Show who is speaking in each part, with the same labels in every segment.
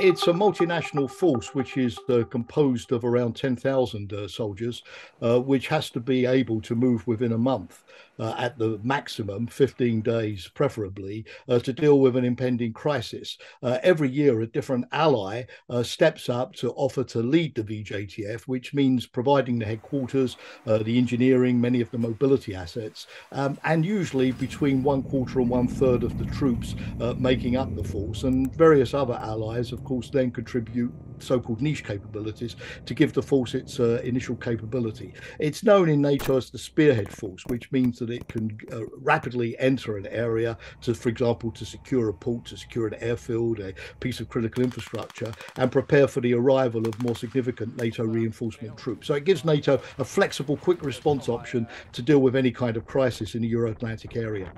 Speaker 1: It's a multinational force which is composed of around 10,000 soldiers, which has to be able to move within a month, at the maximum 15 days, preferably, to deal with an impending crisis. Every year, a different ally steps up to offer to lead the VJTF, which means providing the headquarters, the engineering, many of the mobility assets, and usually between one quarter and one third of the troops making up the force. And various other allies, of course, then contribute so-called niche capabilities to give the force its initial capability. It's known in NATO as the spearhead force, which means that it can rapidly enter an area to, for example, to secure a port, to secure an airfield, a piece of critical infrastructure, and prepare for the arrival of more significant NATO reinforcement troops. So it gives NATO a flexible, quick response option to deal with any kind of crisis in the Euro-Atlantic area.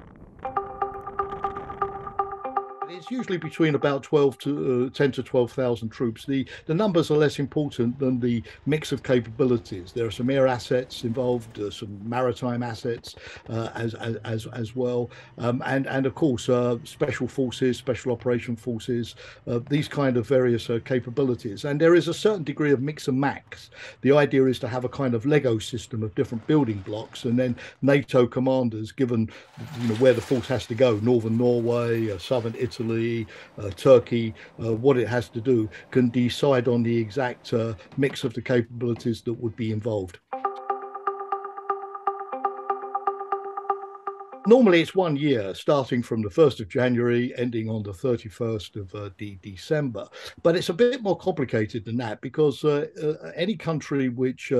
Speaker 1: It's usually between about 12 to 10 to 12,000 troops. The numbers are less important than the mix of capabilities. There are some air assets involved, some maritime assets as well, and of course special forces, special operation forces, these kind of various capabilities. And there is a certain degree of mix and max. The idea is to have a kind of Lego system of different building blocks, and then NATO commanders, given where the force has to go, northern Norway, southern Italy, Turkey, what it has to do, can decide on the exact mix of the capabilities that would be involved. Normally, it's 1 year, starting from the 1st of January, ending on the 31st of December. But it's a bit more complicated than that, because any country which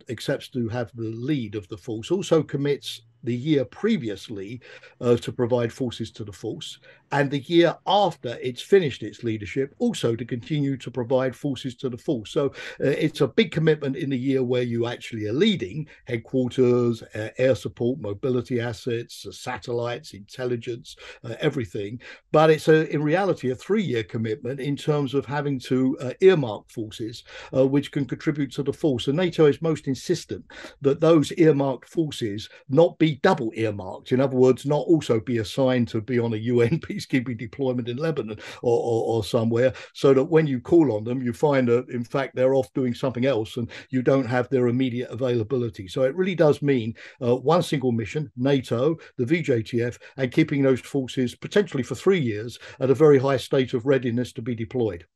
Speaker 1: accepts to have the lead of the force also commits the year previously to provide forces to the force, and the year after it's finished its leadership also to continue to provide forces to the force. So it's a big commitment in the year where you actually are leading headquarters, air support, mobility assets, satellites, intelligence, everything. But it's in reality a 3 year commitment in terms of having to earmark forces which can contribute to the force. And NATO is most insistent that those earmarked forces not be double earmarked. In other words, not also be assigned to be on a UN peacekeeping deployment in Lebanon or somewhere, so that when you call on them, you find that in fact they're off doing something else and you don't have their immediate availability. So it really does mean one single mission, NATO, the VJTF, and keeping those forces potentially for 3 years at a very high state of readiness to be deployed.